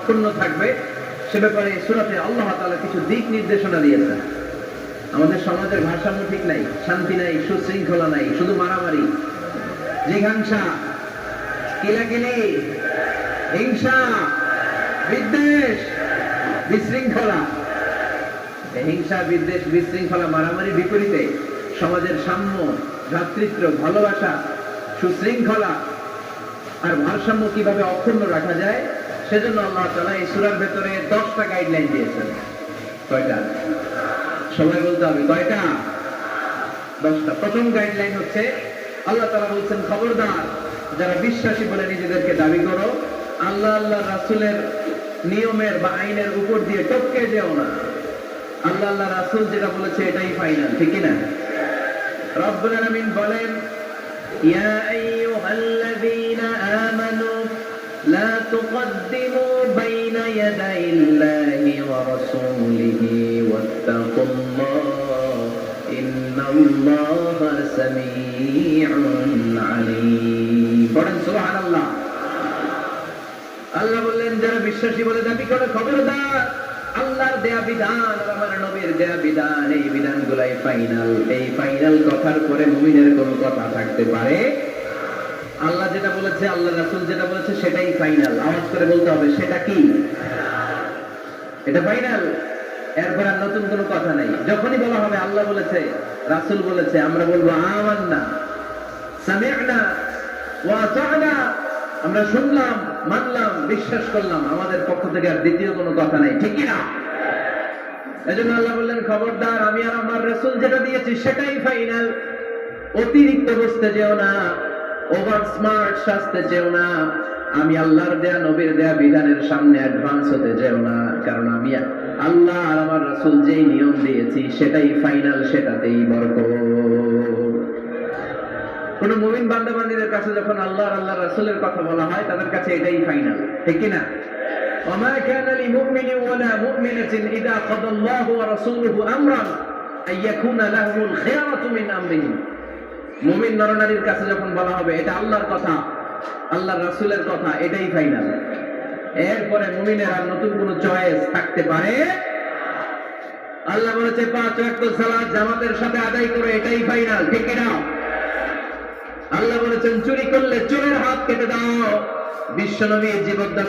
অক্ষুণ্ণ থাকবে সে ব্যাপারে সূরাতে আল্লাহ তাআলা কিছু দিক নির্দেশনা দিয়েছেন। আমাদের সমাজের ভারসাম্য ঠিক নাই, শান্তি নাই, সুশৃঙ্খলা নাই, শুধু মারামারি, জিঘাংসা, কিলাকিলি, হিংসা, বিদ্বেষ, বিশৃঙ্খলা। হিংসা, বিদ্বেষ, বিশৃঙ্খলা, মারামারি বিপরীতে সমাজের সাম্য, ভ্রাতৃত্ব, ভালোবাসা, সুশৃঙ্খলা আর ভারসাম্য কিভাবে অক্ষুণ্ণ রাখা যায় সেজন্য আল্লাহ তাআলা এই সূরার ভেতরে 10টা গাইডলাইন দিয়েছেন। কয়টা? সবাই বলতে হবে কয়টা? 10টা। প্রথম গাইডলাইন হচ্ছে আল্লাহ তাআলা বলছেন, খবরদার যারা বিশ্বাসী বলে নিজেদেরকে দাবি করো, আল্লাহ আল্লাহ রাসূলের নিয়মের বা আইনের উপর দিয়ে টপকে যেও না। আল্লাহ আল্লাহ রাসূল যেটা বলেছে এটাই ফাইনাল, ঠিক কি না? রব্বুল আলামিন বলেন, ইয়া আইয়ুহাল্লাযীনা আমানু লা তুকদ্দিমু বাইনা ইয়াদাইল্লাহি ওয়া রাসূলিহি ওয়াত্তাকুল্লাহ ইন্নাল্লাহা সামিউন আলীম। পড়েন সুবহানাল্লাহ। আল্লাহ বললেন, যারা বিশ্বাসী বলে দাবি করে, খবরদার আল্লাহর দেয়া বিধান আর আমার নবীর দেয়া বিধান, এই বিধানগুলাই ফাইনাল। এই ফাইনাল কথার পরে মুমিনের কোনো কথা থাকতে পারে? আল্লাহ যেটা বলেছে, আল্লাহ রাসূল যেটা বলেছে সেটাই ফাইনাল। আওয়াজ করে বলতে হবে, সেটা কি? এটা ফাইনাল। এরপর আর নতুন কোনো কথা নাই। যখনই বলা হবে আল্লাহ বলেছে, রাসূল বলেছে, আমরা বলবো আমান্না, সামি'না ওয়া আতা'না, আমরা শুনলাম, মানলাম, বিশ্বাস করলাম। আমাদের পক্ষ থেকে আর দ্বিতীয় কোনো কথা নাই, ঠিক কি না? এজন্য আল্লাহ বললেন, খবরদার আমি আর আমার রাসূল যেটা দিয়েছি সেটাই ফাইনাল। অতিরিক্ত বুঝতে যেও না, ওভার স্মার্ট সাজতে যেও না, আমি আল্লাহর দেয়া নবীর দেয়া বিধানের সামনে অ্যাডভান্স হতে যেও না। কারণ আমি আল্লাহ আর আমার রাসূল যেই নিয়ম দিয়েছি সেটাই ফাইনাল, সেটাতেই বরকত। কোন মুমিন বান্দাবান্দীদের কাছে যখন আল্লাহ আর আল্লাহর রাসূলের কথা বলা হয় তাদের কাছে এটাই ফাইনাল, ঠিক কি না? ওমা কানা লিমুমিনিন ওয়ালা মুমিনাতিন ইযা কাদাল্লাহু ওয়া রাসূলুহু আমরান আইয়াকুনা লাহুমুল খিয়ারাতু মিন আমরিহিম। মুমিন নরনারীর কাছে যখন বলা হবে এটা আল্লাহর কথা, আল্লাহর রাসূলের কথা, এটাই ফাইনাল। এরপরে মুমিনের আর নতুন কোন চয়েস থাকতে পারে? আল্লাহ বলেছে 5 ওয়াক্ত সালাত জামাতের সাথে আদায় করে, এটাই ফাইনাল, ঠিক কি না? আল্লাহ বলেছেন চুরি করলে চোরের হাত কেটে দাও। বিশ্বনবী জীবদ্দশায়